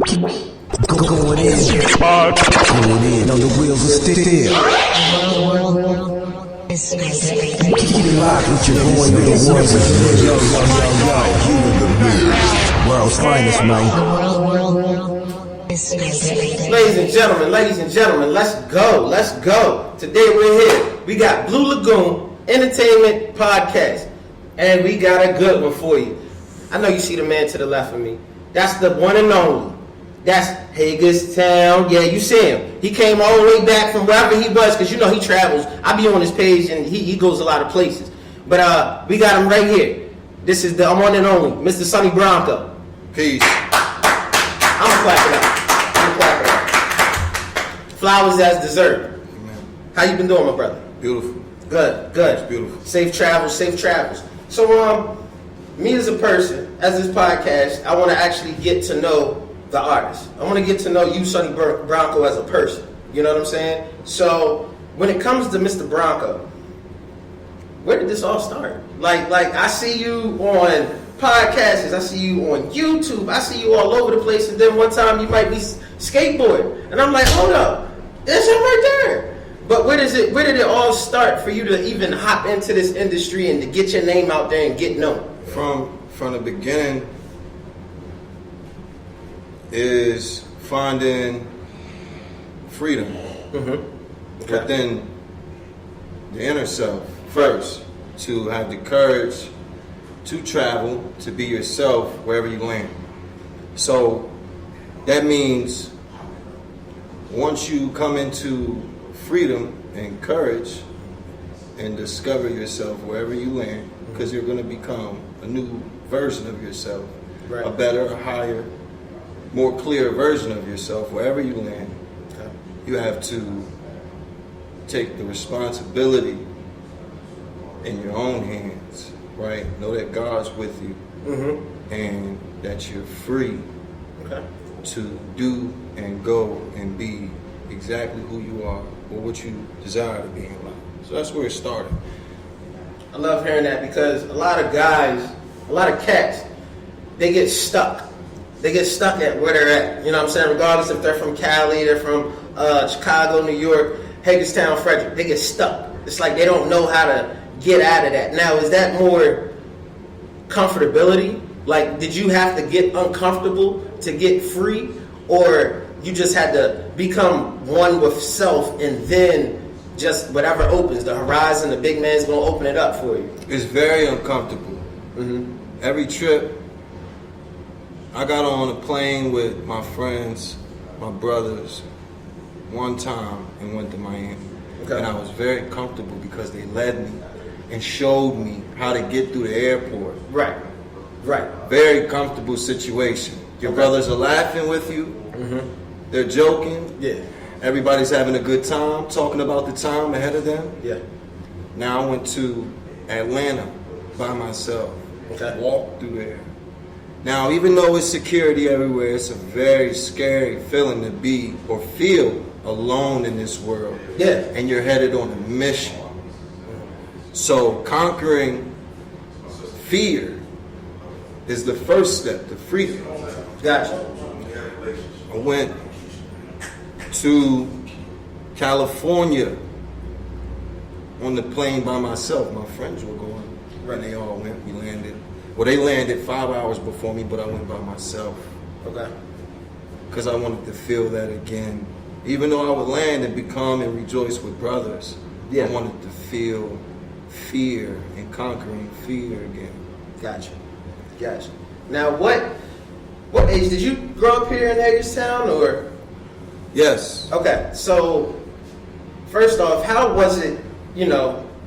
Going in on the wheels of steel. Keep it locked with your boy on the ones with yo, you in the mirror. World's finest, man. Ladies and gentlemen, let's go. Today we're here. We got Blue Lagoon Entertainment Podcast, and we got a good one for you. I know you see the man to the left of me. That's the one and only. That's Hagerstown. Yeah, you see him. He came all the way back from wherever he was, because you know he travels. I be on his page, and he goes a lot of places. But we got him right here. This is the one and only, Mr. SONNY BRONCO. Peace. I'm clapping up. Flowers as dessert. Amen. How you been doing, my brother? Beautiful. Good. It's beautiful. Safe travels. So, me as a person, as this podcast, I want to actually get to know the artist. I want to get to know you, SONNY BRONCO, as a person. You know what I'm saying? So, when it comes to Mr. BRONCO, where did this all start? Like I see you on podcasts, I see you on YouTube, I see you all over the place, and then one time you might be skateboarding, and I'm like, hold up, there's him right there. But where did it all start for you to even hop into this industry and to get your name out there and get known? From the beginning is finding freedom within the inner self first, to have the courage to travel, to be yourself wherever you land. So that means once you come into freedom and courage and discover yourself wherever you land, because you're going to become a new version of yourself, right. A better, a higher, more clear version of yourself wherever you land. Okay. You have to take the responsibility in your own hands, right? Know that God's with you, and that you're free to do and go and be exactly who you are or what you desire to be in life. So that's where it started. I love hearing that, because a lot of guys, a lot of cats, they get stuck. They get stuck at where they're at. You know what I'm saying? Regardless if they're from Cali, they're from Chicago, New York, Hagerstown, Frederick, they get stuck. It's like they don't know how to get out of that. Now, is that more comfortability? Like, did you have to get uncomfortable to get free, or you just had to become one with self, and then just whatever opens the horizon, the big man's gonna open it up for you? It's very uncomfortable. Every trip, I got on a plane with my friends, my brothers, one time, and went to Miami. And I was very comfortable because they led me and showed me how to get through the airport. Right. Very comfortable situation. Your brothers are laughing with you. They're joking. Yeah. Everybody's having a good time, talking about the time ahead of them. Yeah. Now I went to Atlanta by myself. Walked through there. Now, even though it's security everywhere, it's a very scary feeling to be or feel alone in this world. Yeah. And you're headed on a mission. So conquering fear is the first step to freedom. Gotcha. I went to California on the plane by myself. My friends were going. And they all went. We landed. Well, they landed 5 hours before me, but I went by myself. Okay. Because I wanted to feel that again. Even though I would land and become and rejoice with brothers, I wanted to feel fear and conquering fear again. Gotcha. Now, what age did you grow up here in Hagerstown, or? Yes. Okay, so first off, how was it,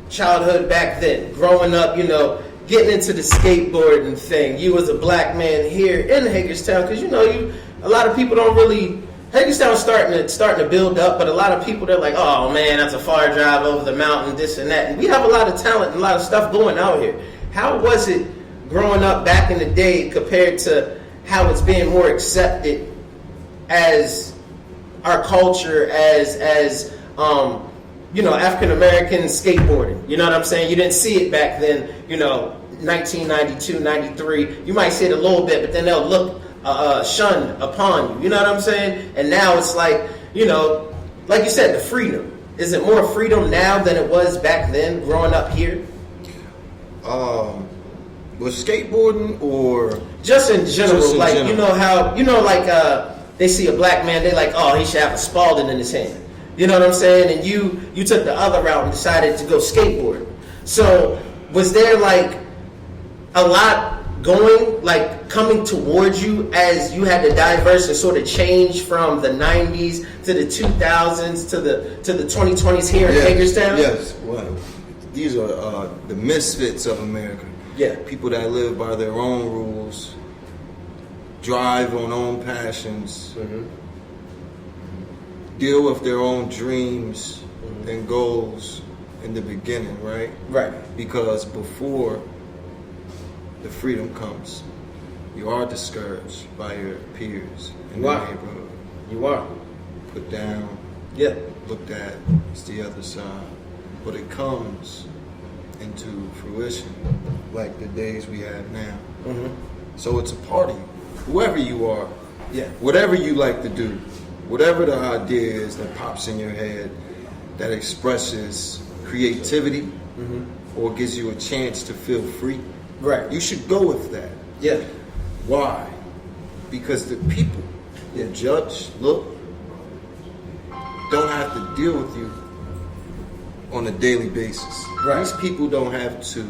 childhood back then, growing up, getting into the skateboarding thing? You was a black man here in Hagerstown, because a lot of people don't really. Hagerstown's starting to build up, but a lot of people, they're like, oh man, that's a far drive over the mountain, this and that. And we have a lot of talent and a lot of stuff going out here. How was it growing up back in the day compared to how it's being more accepted as our culture, as African American skateboarding? You know what I'm saying? You didn't see it back then, 1992, 93. You might see it a little bit, but then they'll look shunned upon you. You know what I'm saying? And now it's like, you know, like you said, the freedom. Is it more freedom now than it was back then, growing up here? Was skateboarding or just in general? Just in like general. you know how they see a black man, they like, oh, he should have a Spalding in his hand. You know what I'm saying? And you took the other route and decided to go skateboard. So was there like a lot coming towards you as you had to diverse and sort of change from the 90s to the 2000s to the 2020s here in Hagerstown? Yes. Well, these are the misfits of America. Yeah. People that live by their own rules, drive on own passions, deal with their own dreams and goals in the beginning, right? Right. Because before the freedom comes, you are discouraged by your peers in the neighborhood. You are. Put down, Yeah. looked at, it's the other side. But it comes into fruition like the days we have now. So it's a party. Whoever you are, whatever you like to do, whatever the idea is that pops in your head that expresses creativity or gives you a chance to feel free, Right. you should go with that. Yeah. Why? Because the people that judge, look, don't have to deal with you on a daily basis. Right. These people don't have to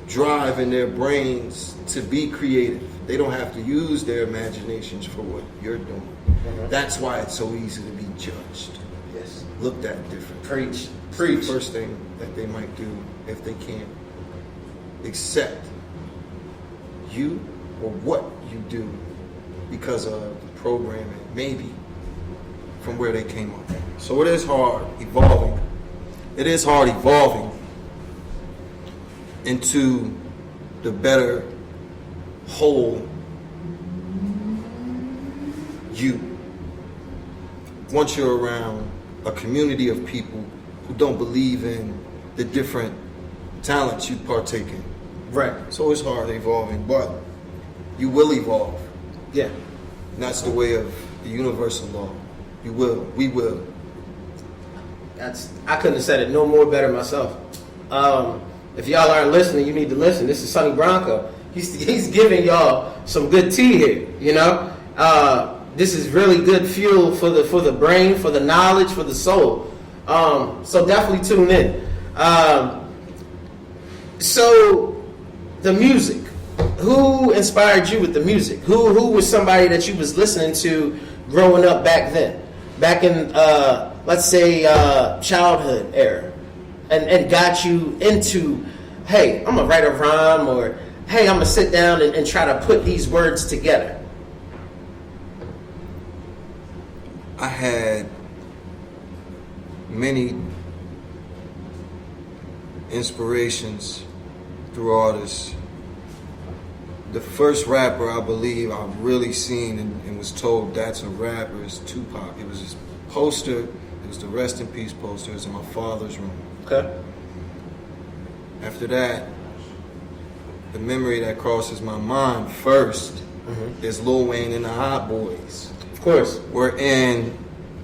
drive in their brains to be creative. They don't have to use their imaginations for what you're doing. That's why it's so easy to be judged, Yes. looked at different. Preach. The Preach. first thing that they might do if they can't accept you or what you do because of the programming, maybe from where they came up. So it is hard evolving. It is hard evolving into the better whole you. Once you're around a community of people who don't believe in the different talents you partake in. Right. So it's hard evolving, but you will evolve. Yeah. And that's the way of the universal law. You will. We will. I couldn't have said it no more better myself. If y'all aren't listening, you need to listen. This is Sonny Bronco. He's giving y'all some good tea here. You know, this is really good fuel for the brain, for the knowledge, for the soul. So definitely tune in. So the music. Who inspired you with the music? Who was somebody that you was listening to growing up back then? Back in, let's say, childhood era. And got you into, hey, I'm going to write a rhyme, or, hey, I'm going to sit down and try to put these words together. I had many inspirations through artists. The first rapper I believe I've really seen and was told that's a rapper is Tupac. It was his poster. It was the Rest in Peace poster. It was in my father's room. Okay. After that, the memory that crosses my mind first is Lil Wayne and the Hot Boys. Of course. We're in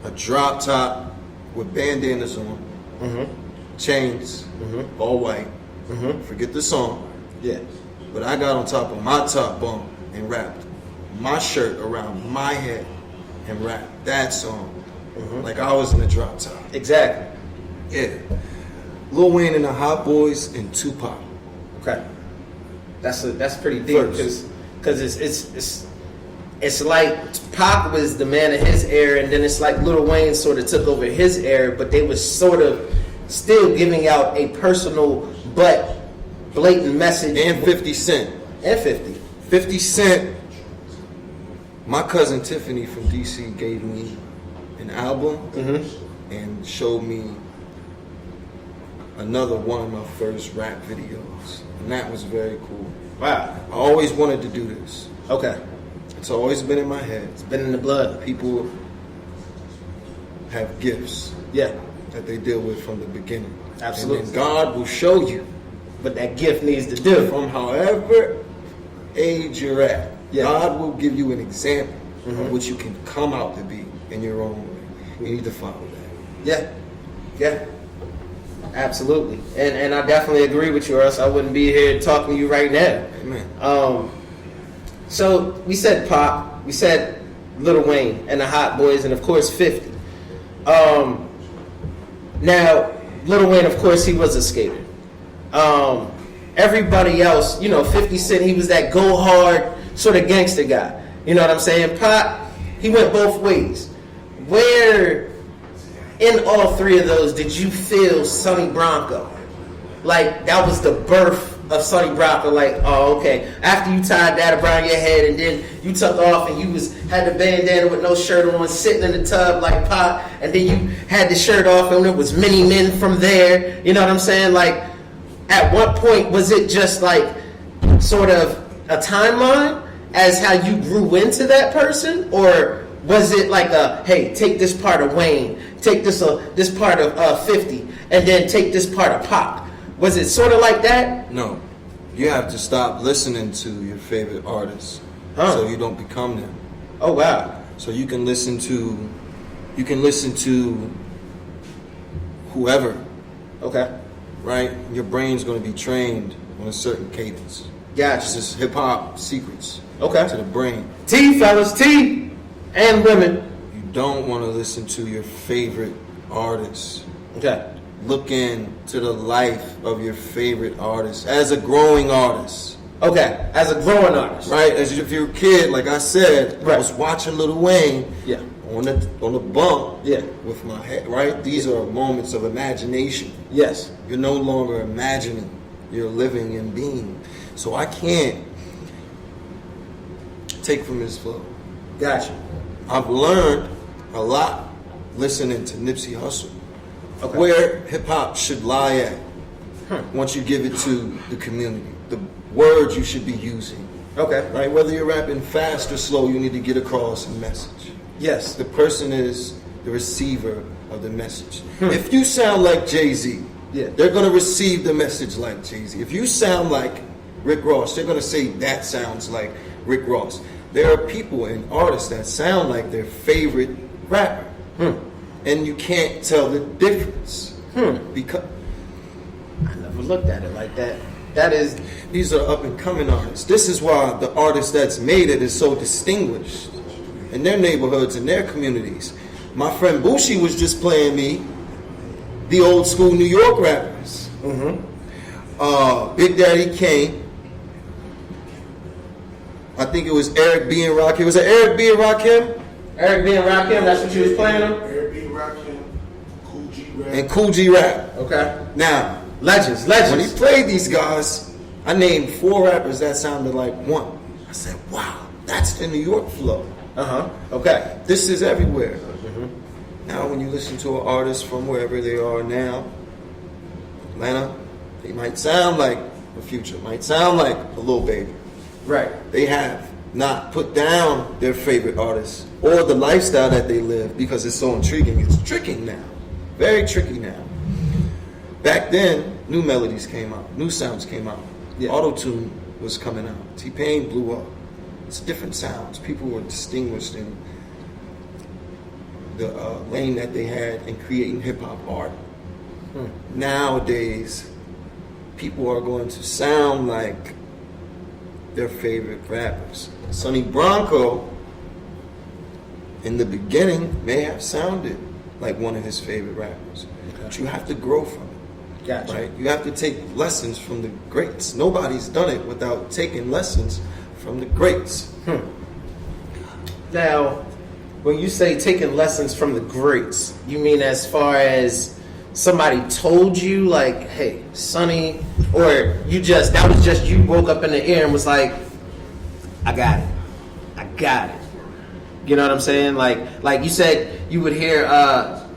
a drop top with bandanas on, chains, all white. Forget the song. Yeah. But I got on top of my top bunk and wrapped my shirt around my head and rapped that song like I was in the drop top. Exactly. Yeah. Lil Wayne and the Hot Boys and Tupac. Okay. That's pretty deep because it's like Pac was the man of his era, and then it's like Lil Wayne sort of took over his era, but they was sort of still giving out a personal but blatant message. And 50 Cent. And 50. 50 Cent. My cousin Tiffany from DC gave me an album and showed me another one of my first rap videos. And that was very cool. Wow. I always wanted to do this. Okay. It's always been in my head. It's been in the blood. People have gifts Yeah. that they deal with from the beginning. Absolutely. And then God will show you What that gift needs to do. from however age you're at, Yeah. God will give you an example of what you can come out to be in your own way. You need to follow that. Yeah, yeah, absolutely, and I definitely agree with you, or else I wouldn't be here talking to you right now. Amen. So we said Pop, we said Lil Wayne and the Hot Boys, and of course 50. Now Lil Wayne, of course, he was a skater. Everybody else, 50 Cent, he was that go hard sort of gangster guy. You know what I'm saying? Pop, he went both ways. Where in all three of those did you feel Sonny Bronco? Like that was the birth of Sonny Bronco. Like, oh, okay. After you tied that around your head and then you took off and you had the bandana with no shirt on, sitting in the tub like Pop, and then you had the shirt off and it was many men from there. You know what I'm saying? Like, at what point was it just like sort of a timeline as how you grew into that person, or was it like a, hey, take this part of Wayne, take this part of 50, and then take this part of Pop? Was it sort of like that? No. You have to stop listening to your favorite artists so you don't become them. Oh wow. So you can listen to whoever, Okay. right? Your brain's going to be trained on a certain cadence. Gotcha. It's just hip hop secrets Okay. to the brain. T, fellas, T, and women. You don't want to listen to your favorite artists. Okay. Look into the life of your favorite artist as a growing artist. Okay. As a growing artist. Right? As if you're a kid, like I said, Right. I was watching Lil Wayne Yeah. on the bump Yeah. with my head, right? These are moments of imagination. Yes. You're no longer imagining, you're living and being. So I can't take from his flow. Gotcha. I've learned a lot listening to Nipsey Hussle. Okay. Where hip-hop should lie at once you give it to the community. The words you should be using. Okay. Right? Whether you're rapping fast or slow, you need to get across a message. Yes. The person is the receiver of the message. If you sound like Jay-Z, Yeah. they're going to receive the message like Jay-Z. If you sound like Rick Ross, they're going to say that sounds like Rick Ross. There are people and artists that sound like their favorite rapper. And you can't tell the difference. Because I never looked at it like that. That is. these are up and coming artists. This is why the artist that's made it is so distinguished in their neighborhoods and their communities. My friend Bushi was just playing me the old school New York rappers. Big Daddy Kane. I think it was Eric B. and Rakim. Was it Eric B. and Rakim? Eric B. and Rakim, that's what you was playing them? Eric B. Rakim, Cool G Rap. And Cool G Rap. Okay. Now, Legends. when he played these guys, I named 4 rappers that sounded like one. I said, wow, that's the New York flow. Okay. This is everywhere. Now, when you listen to an artist from wherever they are now, Atlanta, they might sound like a Future, might sound like a Lil Baby. Right. They have not put down their favorite artists or the lifestyle that they live because it's so intriguing. It's tricking now. Very tricky now. Back then, new melodies came out, new sounds came out. Yeah. Auto-tune was coming out. T-Pain blew up. It's different sounds. People were distinguished in the lane that they had in creating hip-hop art. Nowadays, people are going to sound like their favorite rappers. Sonny Bronco, in the beginning, may have sounded like one of his favorite rappers. But you have to grow from it. Gotcha. Right? You have to take lessons from the greats. Nobody's done it without taking lessons from the greats. Now, when you say taking lessons from the greats, you mean as far as somebody told you, like, hey, Sonny, or that was just you woke up in the air and was like, I got it. You know what I'm saying? Like you said, you would hear,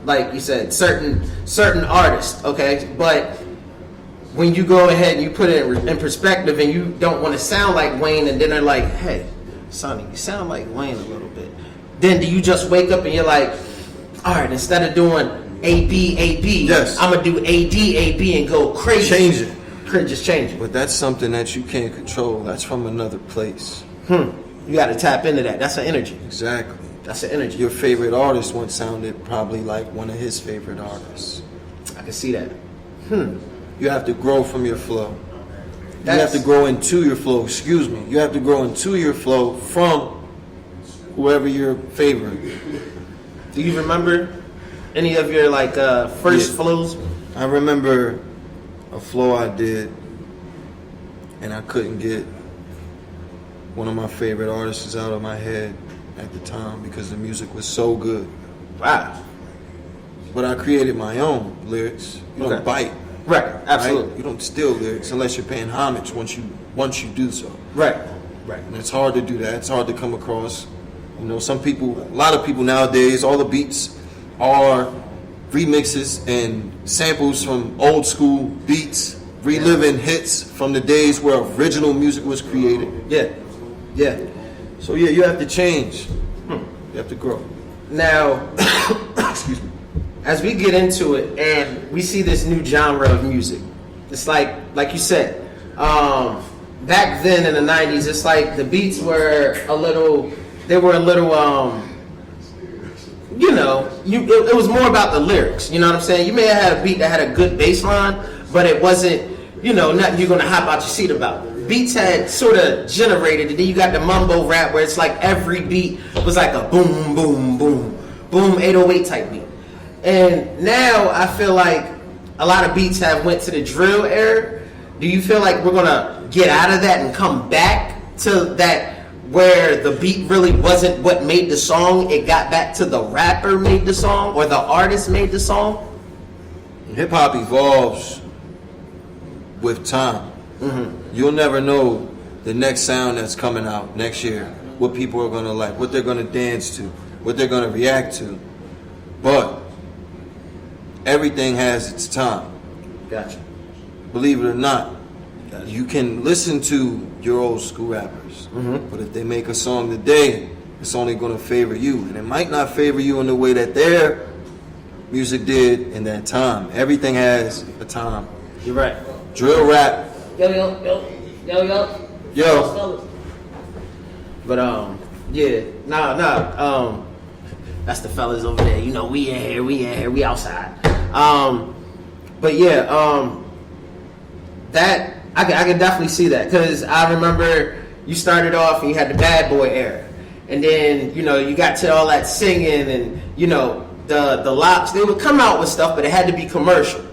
like you said, certain artists, okay? But when you go ahead and you put it in perspective and you don't want to sound like Wayne, and then they're like, hey, Sonny, you sound like Wayne a little bit. Then do you just wake up and you're like, all right, instead of doing A, B, Yes. I'm going to do A, D, and go crazy. Change it. Crib just changing. But that's something that you can't control. That's from another place. You got to tap into that. That's an energy. Exactly. That's an energy. Your favorite artist once sounded probably like one of his favorite artists. I can see that. You have to grow from your flow. You That's- have to grow into your flow. Excuse me. You have to grow into your flow from whoever you're favoring. Do you remember any of your like first Yeah. flows? I remember a flow I did, and I couldn't get one of my favorite artists out of my head at the time because the music was so good. Wow. But I created my own lyrics. You Okay. don't bite. Right. Absolutely. Right? You don't steal lyrics unless you're paying homage once you do so. Right. Right. And it's hard to do that. It's hard to come across. You know, some people, a lot of people nowadays, all the beats are remixes and samples from old school beats, reliving hits from the days where original music was created. Yeah. Yeah. So yeah, you have to change. You have to grow. Now, Excuse me. as we get into it and we see this new genre of music, it's like you said, back then in the 90s, it's like the beats were a little, you know, it was more about the lyrics. You know what I'm saying? You may have had a beat that had a good bass line, but it wasn't, you know, nothing you're gonna hop out your seat about. Beats had sort of generated, and then you got the mumbo rap where it's like every beat was like a boom, boom, boom, boom, 808 type beat. And now I feel like a lot of beats have went to the drill era. Do you feel like we're gonna get out of that and come back to that where the beat really wasn't what made the song? It got back to the rapper made the song or the artist made the song? Hip hop evolves with time. You'll never know the next sound that's coming out next year, what people are gonna like, what they're gonna dance to, what they're gonna react to. But everything has its time. Gotcha. Believe it or not, you can listen to your old school rappers, but if they make a song today, it's only going to favor you, and it might not favor you in the way that their music did in that time. Everything has a time. You're right. Drill rap, Yo. yo, But yeah, that's the fellas over there. You know, we in here, we outside. But yeah, that I can definitely see that, because I remember you started off and you had the bad boy era, and then you know you got to all that singing, and you know the lops, they would come out with stuff, but it had to be commercial,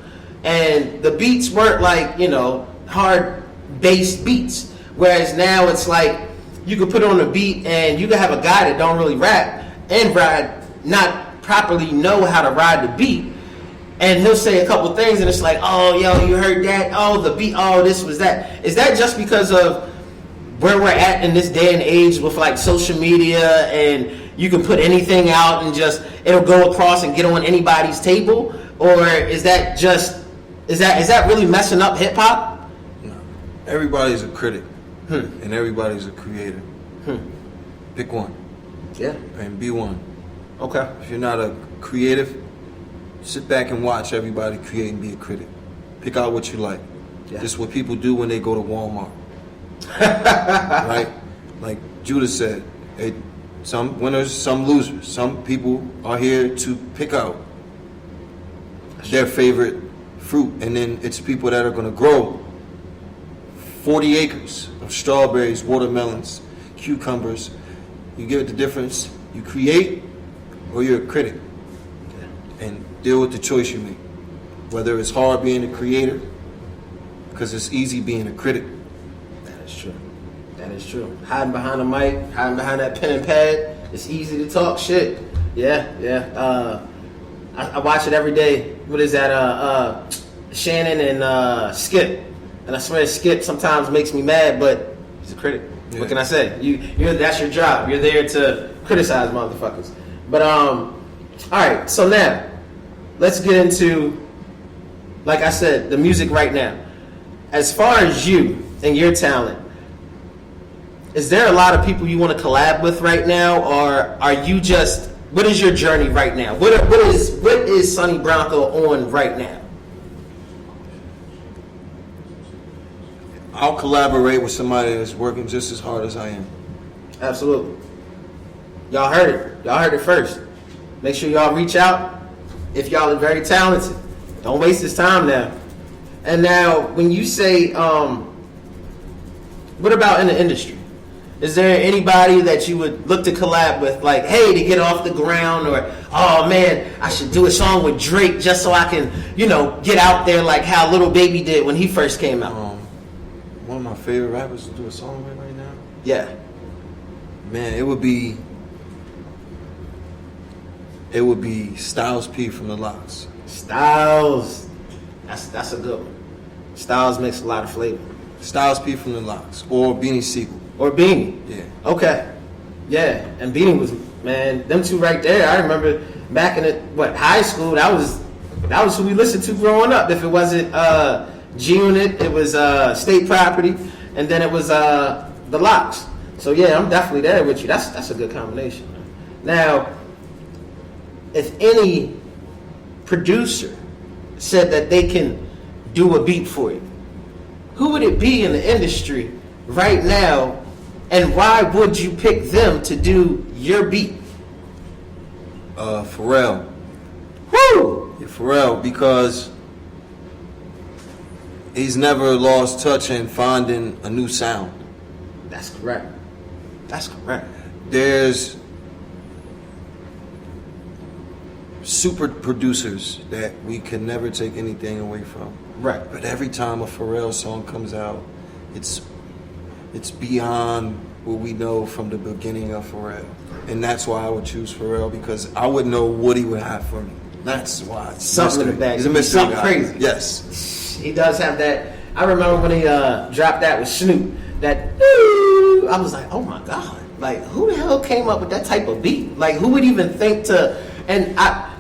and the beats weren't like, you know, hard bass beats. Whereas now it's like you could put on a beat and you could have a guy that don't really rap and not properly know how to ride the beat, and he'll say a couple things and it's like, oh yo, you heard that? Oh, the beat, oh, this was that. Is that just because of where we're at in this day and age with like social media, and you can put anything out and just it'll go across and get on anybody's table? Or is that really messing up hip hop? no. Everybody's a critic, and everybody's a creator. Pick one Yeah. and be one. Okay. If you're not a creative, sit back and watch everybody create and be a critic. Pick out what you like. Yeah. This is what people do when they go to Walmart. Right? Like Judah said, some winners, some losers. Some people are here to pick out their favorite fruit, and then it's people that are going to grow 40 acres of strawberries, watermelons, cucumbers. You give it the difference. You create, or you're a critic, and deal with the choice you make. Whether it's hard being a creator, because it's easy being a critic. That is true. That is true. Hiding behind the mic, hiding behind that pen and pad, it's easy to talk shit. Yeah. I watch it every day. What is that? Shannon and Skip. And I swear Skip sometimes makes me mad, but he's a critic. Yeah. What can I say? You're that's your job. You're there to criticize motherfuckers. But all right. So now, let's get into, like I said, the music right now. As far as you and your talent, is there a lot of people you want to collab with right now, or are you just? What is your journey right now? What is Sonny Bronco on right now? I'll collaborate with somebody that's working just as hard as I am. Absolutely. Y'all heard it. Y'all heard it first. Make sure y'all reach out if y'all are very talented. Don't waste this time now. And now, when you say, what about in the industry? Is there anybody that you would look to collab with, like, hey, to get off the ground, or, oh man, I should do a song with Drake just so I can, you know, get out there like how Lil Baby did when he first came out? One of my favorite rappers to do a song with right now? Yeah. Man, it would be Styles P from the Locks. Styles. That's a good one. Styles makes a lot of flavor. Styles P from the Locks. Or Beanie Siegel. Or Beanie. Yeah. Okay. Yeah. And Beanie was, man, them two right there. I remember back in high school, that was who we listened to growing up. If it wasn't G-Unit, it was State Property, and then it was the Locks. So yeah, I'm definitely there with you. That's a good combination. Now, if any producer said that they can do a beat for you, who would it be in the industry right now, and why would you pick them to do your beat? Pharrell. Woo! Yeah, Pharrell, because he's never lost touch in finding a new sound. That's correct. That's correct. There's super producers that we can never take anything away from. Right. But every time a Pharrell song comes out, it's beyond what we know from the beginning of Pharrell. And that's why I would choose Pharrell, because I would know what he would have for me. That's why. It's Something in the bag. He's a mystery Something guy. crazy. Yes. He does have that. I remember when he dropped that with Snoop. That I was like, oh my god! Like, who the hell came up with that type of beat? Like, who would even think to? And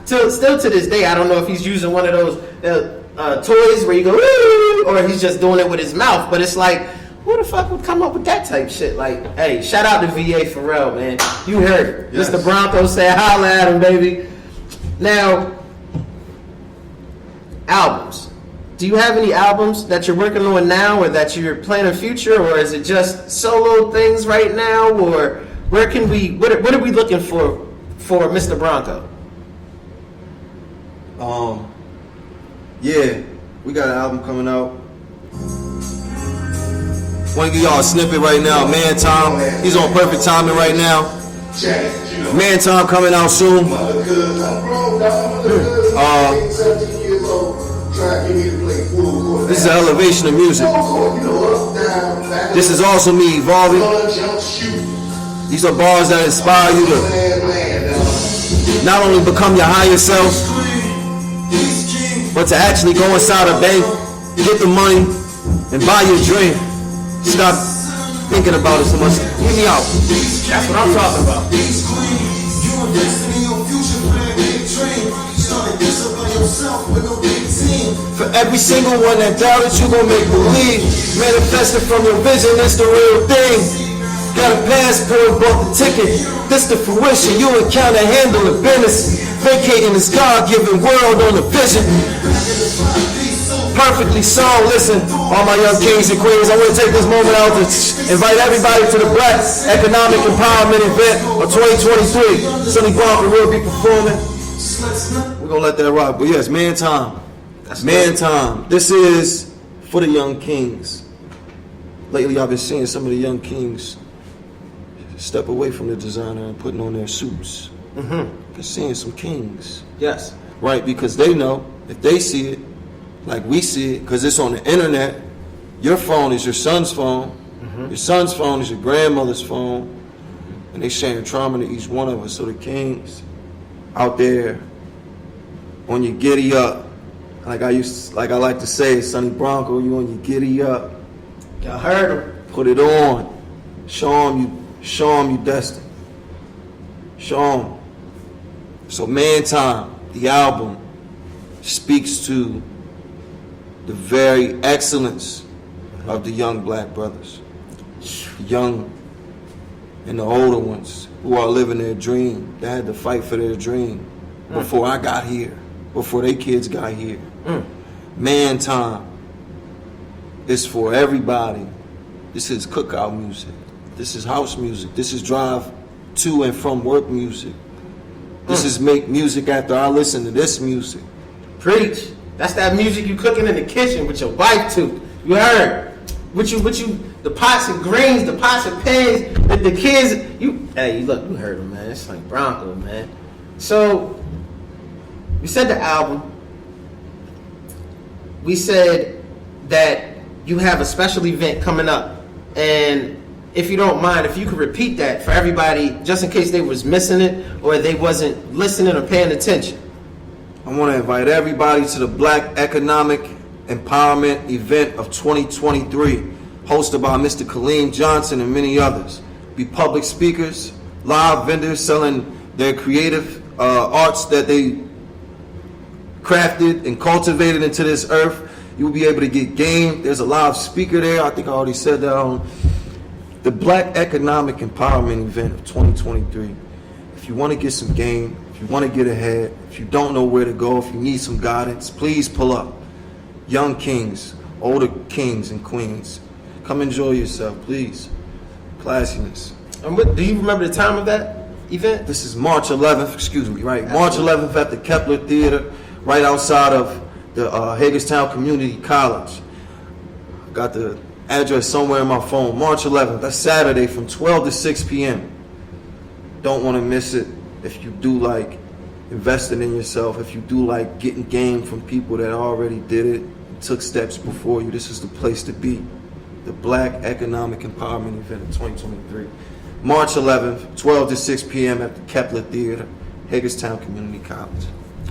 still to this day, I don't know if he's using one of those toys where you go, or he's just doing it with his mouth. But it's like, who the fuck would come up with that type shit? Like, hey, shout out to VA Pharrell, man. You heard it. Yes. Mr. Bronco said, holla at him, baby. Now, albums. Do you have any albums that you're working on now, or that you're planning future, or is it just solo things right now, or where can we? What are we looking for Mr. Bronco? Yeah, we got an album coming out. Want to give y'all a snippet right now. Man Time, he's on perfect timing right now. Man Time coming out soon. This is an elevation of music. This is also me evolving. These are bars that inspire you to not only become your higher self, but to actually go inside a bank, get the money, and buy your dream. Stop thinking about it so much. Hear me out. That's what I'm talking about. For every single one that doubted, you gon' make believe. Manifested from your vision, it's the real thing. Got a passport, bought the ticket. This the fruition, you encounter handling business. Vacating this God-given world on a vision. Perfectly song, listen, all my young kings and queens, I want to take this moment out to invite everybody to the Black Economic Empowerment event of 2023. Sonny Bronco will be performing. We're gonna let that rock, but yes, Man Time. Man Time. This is for the young kings. Lately I've been seeing some of the young kings step away from the designer and putting on their suits. Been seeing some kings. Yes. Right, because they know if they see it, like we see it, because it's on the internet. Your phone is your son's phone. Your son's phone is your grandmother's phone. And they sharing trauma to each one of us. So the kings out there on your giddy up, like I like to say, Sonny Bronco, you on your giddy up. Y'all heard him. Put it on. Show them you destined. Show them. So Man Time, the album, speaks to the very excellence of the young black brothers, the young and the older ones who are living their dream. They had to fight for their dream before I got here, before they kids got here. Man Time. is for everybody. This is cookout music. This is house music. This is drive to and from work music. This is make music after I listen to this music. Preach. That's that music you cooking in the kitchen with your wife to. You heard? What you, the pots and greens, the pots and pans, the kids. Hey, look, you heard him, man. It's like Bronco, man. So, we said the album. We said that you have a special event coming up. And if you don't mind, if you could repeat that for everybody, just in case they was missing it or they wasn't listening or paying attention. I want to invite everybody to the Black Economic Empowerment event of 2023, hosted by Mr. Kaleem Johnson and many others. Be public speakers, live vendors selling their creative arts that they crafted and cultivated into this earth. You will be able to get game. There's a live speaker there. I think I already said that on the Black Economic Empowerment event of 2023. If you want to get some game, if you want to get ahead, if you don't know where to go, if you need some guidance, please pull up. Young kings, older kings and queens, come enjoy yourself, please. Classiness. And do you remember the time of that event? This is March 11th, excuse me, right? March 11th at the Kepler Theater, right outside of the Hagerstown Community College. Got the address somewhere in my phone. March 11th, that's Saturday from 12 to 6 p.m. Don't want to miss it. If you do like investing in yourself, if you do like getting game from people that already did it, took steps before you, this is the place to be. The Black Economic Empowerment event of 2023. March 11th, 12 to 6 p.m. at the Kepler Theater, Hagerstown Community College.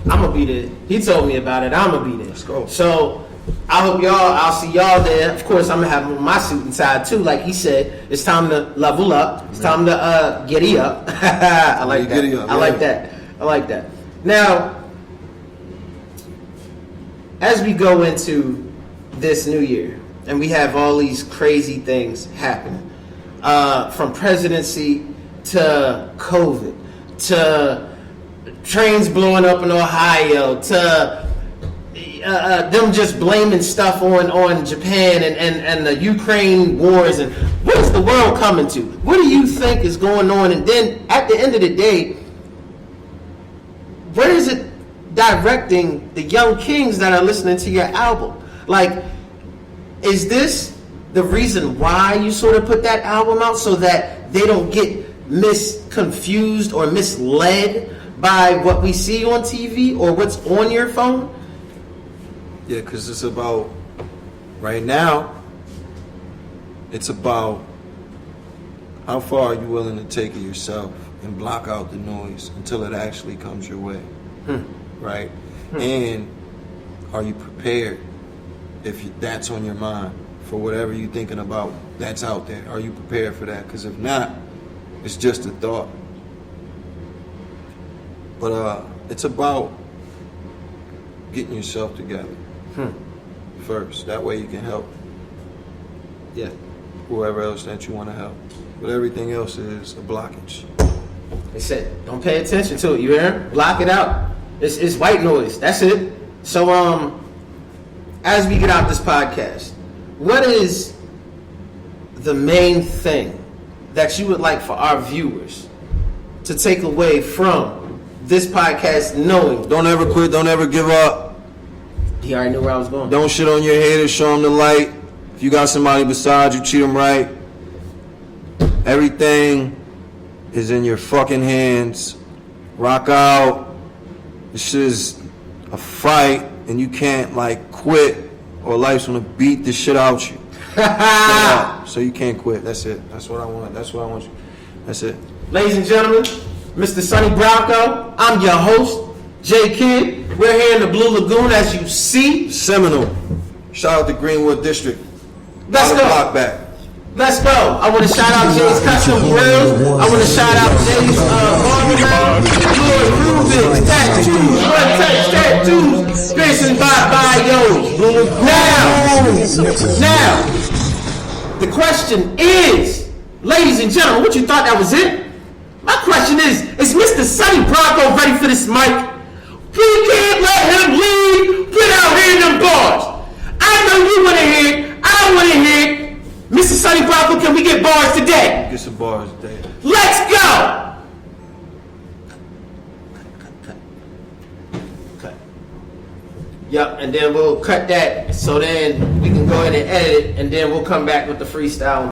I'm going to be there. He told me about it. I'm going to be there. Let's go. So, I hope I'll see y'all there. Of course, I'm going to have my suit and tie too. Like he said, it's time to level up. It's time to giddy up. I like that. Giddy up, I like that. I like that. Now, as we go into this new year, and we have all these crazy things happening, from presidency to COVID, to trains blowing up in Ohio, to them just blaming stuff on Japan and the Ukraine wars, and what is the world coming to? What do you think is going on? And then at the end of the day, where is it directing the young kings that are listening to your album? Like, is this the reason why you sort of put that album out, so that they don't get misconfused or misled by what we see on TV or what's on your phone? Yeah, because it's about, right now, it's about how far are you willing to take it yourself and block out the noise until it actually comes your way, right? And are you prepared if that's on your mind for whatever you're thinking about that's out there? Are you prepared for that? Because if not, it's just a thought. But it's about getting yourself together first. That way you can help whoever else that you want to help. But everything else is a blockage. They said, don't pay attention to it. You hear? Block it out. It's white noise. That's it. So as we get out this podcast, what is the main thing that you would like for our viewers to take away from this podcast, knowing? Don't ever quit. Don't ever give up. He already knew where I was going. Don't shit on your haters. Show them the light. If you got somebody beside you, treat them right. Everything is in your fucking hands. Rock out. This shit is a fight, and you can't like quit, or life's gonna beat the shit out you. So you can't quit. That's it. That's what I want. That's what I want you. That's it. Ladies and gentlemen, Mr. Sonny Bronco, I'm your host, J Kid. We're here in the Blue Lagoon, as you see. Seminole. Shout out to Greenwood District. Let's go. Block back. Let's go. I want to shout out Jay's Custom Grills. I want to shout out Jay's Barberman, Lord Rubik's Tattoos, One Touch Tattoos, Grayson Bayos. Now, the question is, ladies and gentlemen, what you thought that was it? My question is Mr. Sonny Bronco ready for this mic? We can't let him leave without hearing them bars. I know you want to hear it. I Sonny Bronco, can we get bars today? Get some bars there. Let's go! Cut. Yep, and then we'll cut that so then we can go ahead and edit it, and then we'll come back with the freestyle.